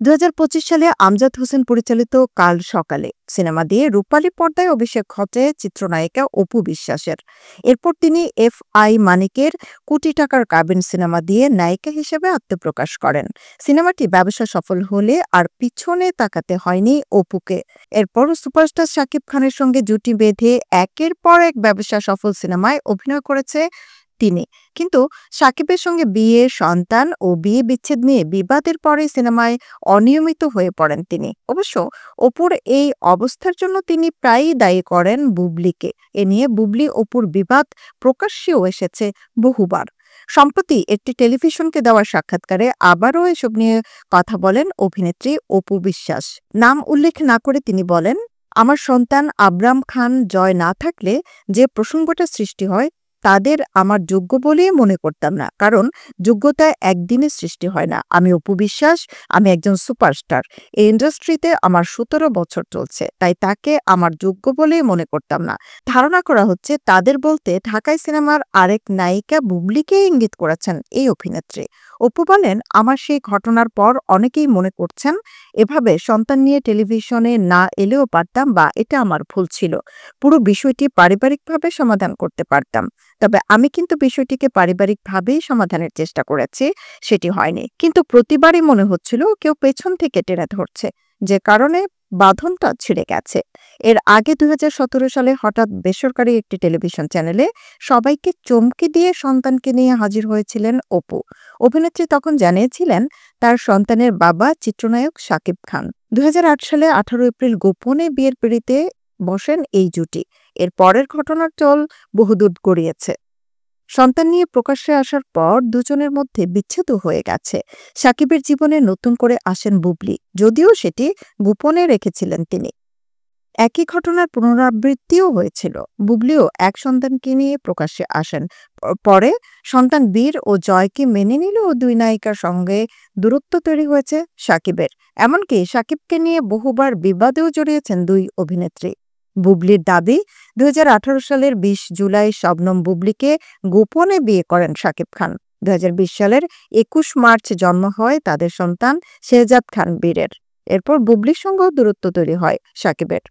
২০২৫ সালে আমজাদ হোসেন পরিচালিত কাল সকালে সিনেমা দিয়ে রূপালী পর্দায় অভিষেক ঘটে চিত্রনায়িকা অপু বিশ্বাসের। এরপর তিনি এফ.আই. মানিকের কোটি টাকার কাবিন সিনেমা দিয়ে নায়িকা হিসেবে আত্মপ্রকাশ করেন। সিনেমাটি ব্যবসা সফল হলে আর পিছনে তাকাতে হয়নি অপুকে। এরপর সুপারস্টার শাকিব খানের সঙ্গে জুটি বেঁধে একের পর এক ব্যবসা সফল সিনেমায় অভিনয় করেছে তিনি। কিন্তু সাকিবের সঙ্গে বিয়ে, সন্তান ও বিয়ে বিচ্ছেদ নিয়ে বিবাদের পরে সিনেমায় অনিয়মিত হয়ে পড়েন তিনি। অবশ্য অপুর এই অবস্থার জন্য তিনি প্রায়ই দায়ী করেন বুবলিকে। এ নিয়ে বুবলি অপুর বিবাদ প্রকাশ্যেও এসেছে বহুবার। সম্প্রতি একটি টেলিভিশনকে দেওয়া সাক্ষাৎকারে আবারও এসব নিয়ে কথা বলেন অভিনেত্রী অপু বিশ্বাস। নাম উল্লেখ না করে তিনি বলেন, আমার সন্তান আবরাম খান জয় না থাকলে যে প্রসঙ্গটা সৃষ্টি হয় তাদের আমার যোগ্য বলেই মনে করতাম না, কারণ যোগ্যতা একদিনে সৃষ্টি হয় না। আমি অপু বিশ্বাস, আমি একজন সুপারস্টার। এই ইন্ডাস্ট্রিতে আমার ১৭ বছর চলছে, তাই তাকে আমার যোগ্য বলেই মনে করতাম না। ধারণা করা হচ্ছে তাদের বলতে ঢাকাই সিনেমার আরেক নায়িকা বুবলিকে ইঙ্গিত করেছেন এই অভিনেত্রী। অপু বলেন, আমার সেই ঘটনার পর অনেকেই মনে করছেন এভাবে সন্তান নিয়ে টেলিভিশনে না এলেও পারতাম বা এটা আমার ভুল ছিল। পুরো বিষয়টি পারিবারিকভাবে সমাধান করতে পারতাম। তবে আমি কিন্তু বিষয়টিকে পারিবারিকভাবেই সমাধানের চেষ্টা করেছি, সেটি হয়নি। কিন্তু প্রতিবারই মনে হচ্ছিল কেউ পেছন থেকে টেনে ধরছে, যে কারণে বাঁধনটা ছিঁড়ে গেছে। এর আগে ২০১৭ সালে হঠাৎ বেসরকারি একটি টেলিভিশন চ্যানেলে সবাইকে চমকে দিয়ে সন্তানকে নিয়ে হাজির হয়েছিলেন অপু। অভিনেত্রী তখন জানিয়েছিলেন তার সন্তানের বাবা চিত্রনায়ক শাকিব খান। ২০০৮ সালে ১৮ এপ্রিল গোপনে বিয়ের পিঁড়িতে বসেন এই জুটি। এর পরের ঘটনার চল বহুদূর গড়িয়েছে। সন্তান নিয়ে প্রকাশ্যে আসার পর দুজনের মধ্যে বিচ্ছেদও হয়ে গেছে। সাকিবের জীবনে নতুন করে আসেন বুবলি, যদিও সেটি গোপনে রেখেছিলেন তিনি। একই ঘটনার পুনরাবৃত্তিও হয়েছিল। বুবলিও এক সন্তানকে নিয়ে প্রকাশ্যে আসেন। পরে সন্তান বীর ও জয়কে মেনে নিলেও দুই নায়িকার সঙ্গে দূরত্ব তৈরি হয়েছে সাকিবের। এমনকি সাকিবকে নিয়ে বহুবার বিবাদেও জড়িয়েছেন দুই অভিনেত্রী। বুবলির দাবি, ২০১৮ সালের ২০ জুলাই শবনম বুবলিকে গোপনে বিয়ে করেন শাকিব খান। ২০২০ সালের ২১ মার্চ জন্ম হয় তাদের সন্তান শেহজাদ খান বীরের। এরপর বুবলির সঙ্গেও দূরত্ব তৈরি হয় সাকিবের।